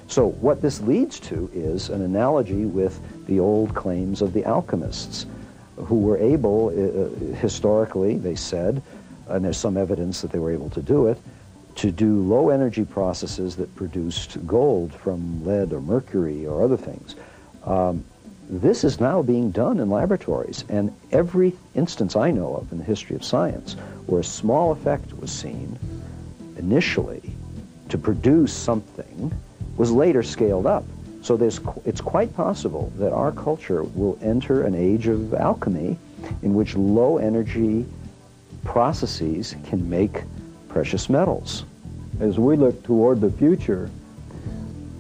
So what this leads to is an analogy with the old claims of the alchemists, who were able, historically, they said, and there's some evidence that they were able to do it, to do low energy processes that produced gold from lead or mercury or other things. This is now being done in laboratories, and every instance I know of in the history of science where a small effect was seen initially to produce something was later scaled up. So it's quite possible that our culture will enter an age of alchemy in which low energy processes can make precious metals. As we look toward the future,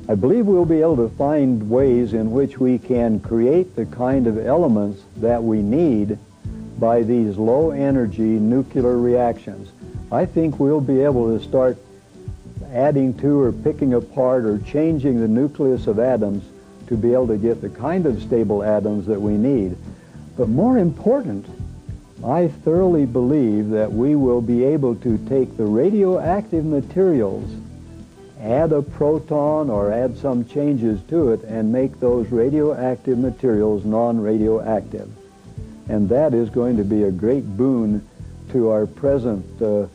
I believe we'll be able to find ways in which we can create the kind of elements that we need by these low energy nuclear reactions. I think we'll be able to start adding to or picking apart or changing the nucleus of atoms to be able to get the kind of stable atoms that we need. But more important, I thoroughly believe that we will be able to take the radioactive materials, add a proton or add some changes to it, and make those radioactive materials non-radioactive. And that is going to be a great boon to our present to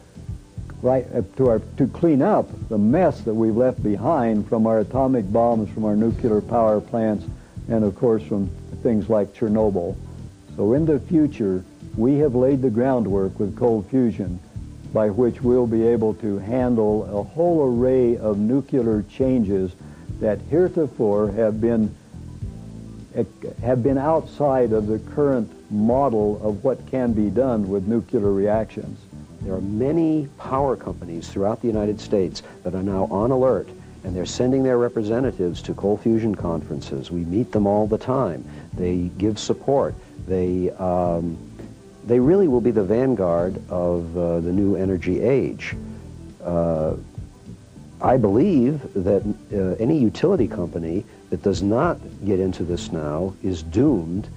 clean up the mess that we've left behind from our atomic bombs, from our nuclear power plants, and of course from things like Chernobyl. So in the future, we have laid the groundwork with cold fusion by which we'll be able to handle a whole array of nuclear changes that heretofore have been outside of the current model of what can be done with nuclear reactions. There are many power companies throughout the United States that are now on alert, and they're sending their representatives to cold fusion conferences. We meet them all the time. They give support. They really will be the vanguard of the new energy age. I believe that any utility company that does not get into this now is doomed,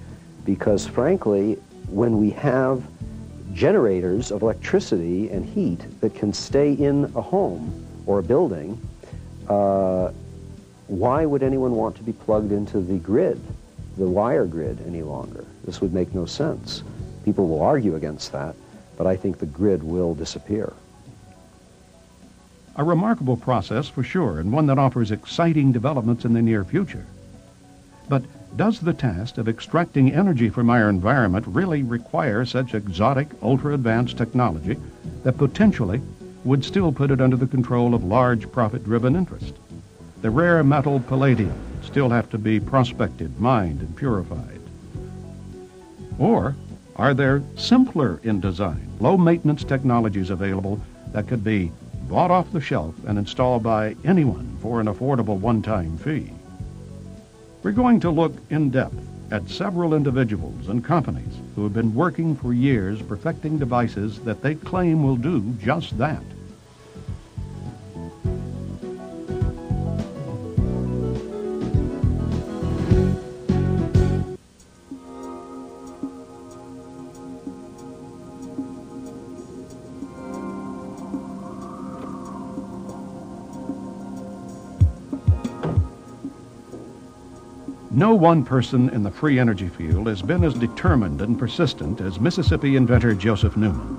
because frankly, when we have generators of electricity and heat that can stay in a home or a building, why would anyone want to be plugged into the grid, the wire grid, any longer? This would make no sense. People will argue against that, but I think the grid will disappear. A remarkable process for sure, and one that offers exciting developments in the near future. But does the task of extracting energy from our environment really require such exotic, ultra-advanced technology that potentially would still put it under the control of large profit-driven interests? The rare metal palladium still have to be prospected, mined, and purified. Or are there simpler in design, low-maintenance technologies available that could be bought off the shelf and installed by anyone for an affordable one-time fee? We're going to look in depth at several individuals and companies who have been working for years perfecting devices that they claim will do just that. No one person in the free energy field has been as determined and persistent as Mississippi inventor Joseph Newman.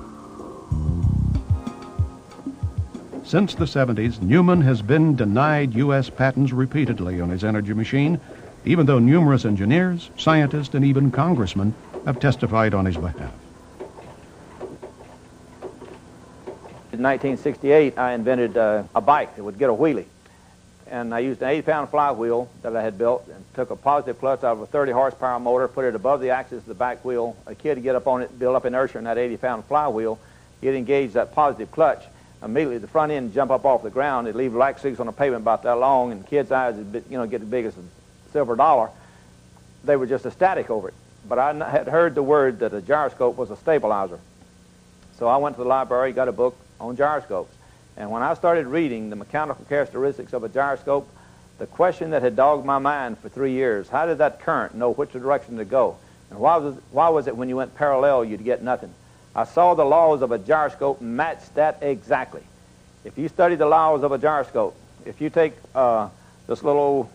Since the 70s, Newman has been denied U.S. patents repeatedly on his energy machine, even though numerous engineers, scientists, and even congressmen have testified on his behalf. In 1968, I invented a bike that would get a wheelie. And I used an 80-pound flywheel that I had built and took a positive clutch out of a 30-horsepower motor, put it above the axis of the back wheel. A kid would get up on it, build up inertia in that 80-pound flywheel. He'd engage that positive clutch. Immediately, the front end would jump up off the ground. It'd leave black streaks on the pavement about that long, and kids' eyes would get as big as a silver dollar. They were just ecstatic over it. But I had heard the word that a gyroscope was a stabilizer. So I went to the library, got a book on gyroscopes. And when I started reading the mechanical characteristics of a gyroscope, the question that had dogged my mind for 3 years, how did that current know which direction to go? And why was it when you went parallel you'd get nothing? I saw the laws of a gyroscope match that exactly. If you study the laws of a gyroscope, if you take the this little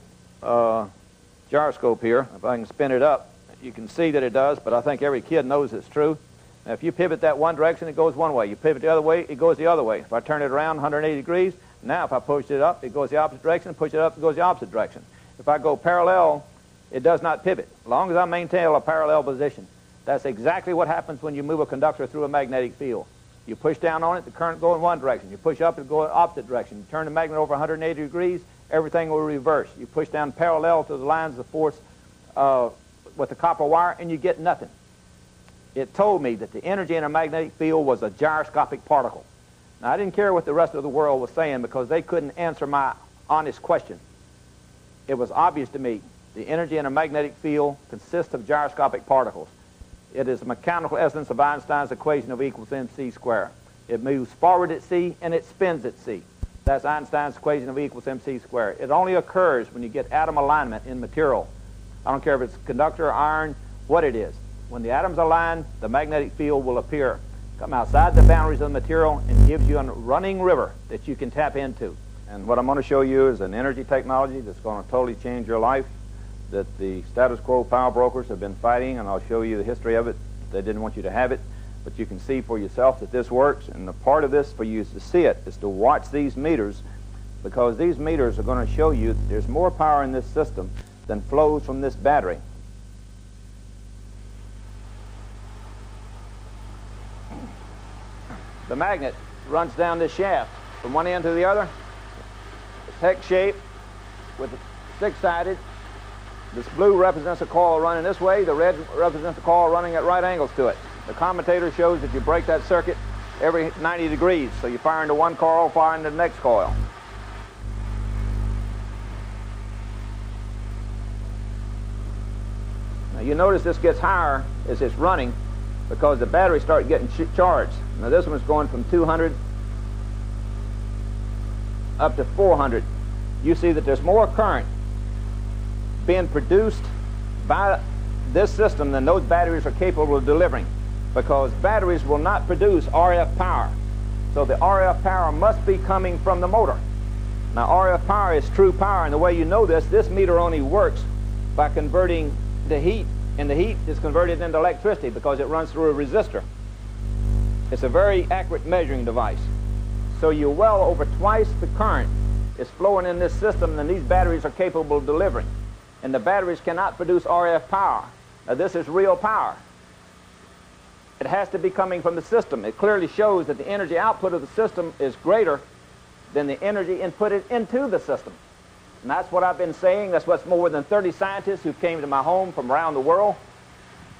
gyroscope here. If I can spin it up, you can see that it does, but I think every kid knows it's true. Now, if you pivot that one direction, it goes one way. You pivot the other way, it goes the other way. If I turn it around 180 degrees, now if I push it up, it goes the opposite direction. Push it up, it goes the opposite direction. If I go parallel, it does not pivot, as long as I maintain a parallel position. That's exactly what happens when you move a conductor through a magnetic field. You push down on it, the current will go in one direction. You push up, it will go in the opposite direction. You turn the magnet over 180 degrees, everything will reverse. You push down parallel to the lines of force with the copper wire, and you get nothing. It told me that the energy in a magnetic field was a gyroscopic particle. Now, I didn't care what the rest of the world was saying because they couldn't answer my honest question. It was obvious to me the energy in a magnetic field consists of gyroscopic particles. It is the mechanical essence of Einstein's equation of E equals mc squared. It moves forward at c and it spins at c. That's Einstein's equation of E equals mc squared. It only occurs when you get atom alignment in material. I don't care if it's conductor, iron, what it is. When the atoms align, the magnetic field will appear, come outside the boundaries of the material, and gives you a running river that you can tap into. And what I'm going to show you is an energy technology that's going to totally change your life, that the status quo power brokers have been fighting, and I'll show you the history of it. They didn't want you to have it, but you can see for yourself that this works. And the part of this for you to see it is to watch these meters, because these meters are going to show you that there's more power in this system than flows from this battery. The magnet runs down this shaft from one end to the other. It's hex shaped with six-sided. This blue represents a coil running this way. The red represents a coil running at right angles to it. The commutator shows that you break that circuit every 90 degrees. So you fire into one coil, fire into the next coil. Now you notice this gets higher as it's running because the batteries start getting charged. Now this one's going from 200 up to 400. You see that there's more current being produced by this system than those batteries are capable of delivering, because batteries will not produce RF power. So the RF power must be coming from the motor. Now RF power is true power, and the way you know this meter only works by converting the heat, and the heat is converted into electricity because it runs through a resistor. It's a very accurate measuring device. So you're well over twice the current is flowing in this system than these batteries are capable of delivering. And the batteries cannot produce RF power. Now this is real power. It has to be coming from the system. It clearly shows that the energy output of the system is greater than the energy inputted into the system. And that's what I've been saying. That's what's more than 30 scientists who came to my home from around the world.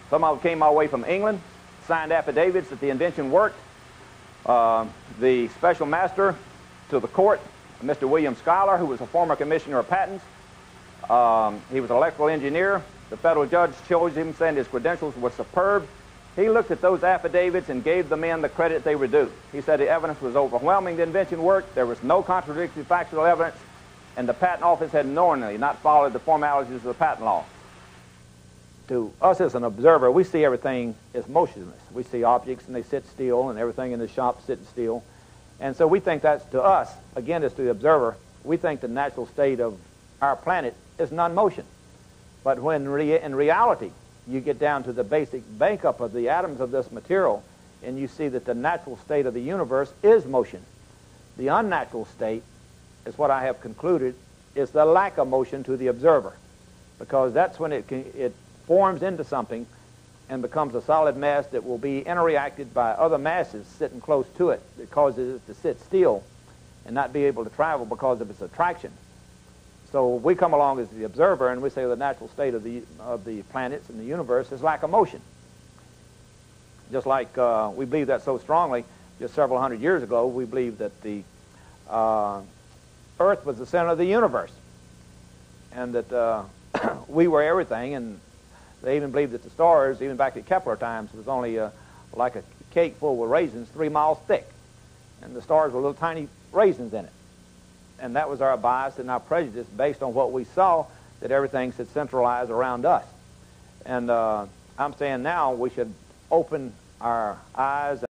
Some of them came my way from England, signed affidavits that the invention worked. The special master to the court, Mr. William Schuyler, who was a former commissioner of patents. He was an electrical engineer. The federal judge chose him, saying his credentials were superb. He looked at those affidavits and gave the men the credit they were due. He said the evidence was overwhelming, the invention worked, there was no contradictory factual evidence, and the patent office had knowingly not followed the formalities of the patent law. To us as an observer, we see everything as motionless. We see objects and they sit still, and everything in the shop sits still. And so we think that's, to us, again as to the observer, we think the natural state of our planet is non-motion. But when in reality you get down to the basic makeup of the atoms of this material, and you see that the natural state of the universe is motion. The unnatural state is what I have concluded is the lack of motion to the observer, because that's when it forms into something and becomes a solid mass that will be interreacted by other masses sitting close to it that causes it to sit still and not be able to travel because of its attraction. So we come along as the observer and we say the natural state of the planets and the universe is lack of motion. Just like we believe that so strongly, just several hundred years ago, we believed that the Earth was the center of the universe and that we were everything, and they even believed that the stars, even back at Kepler times, was only like a cake full with raisins 3 miles thick. And the stars were little tiny raisins in it. And that was our bias and our prejudice based on what we saw, that everything should centralize around us. And I'm saying now we should open our eyes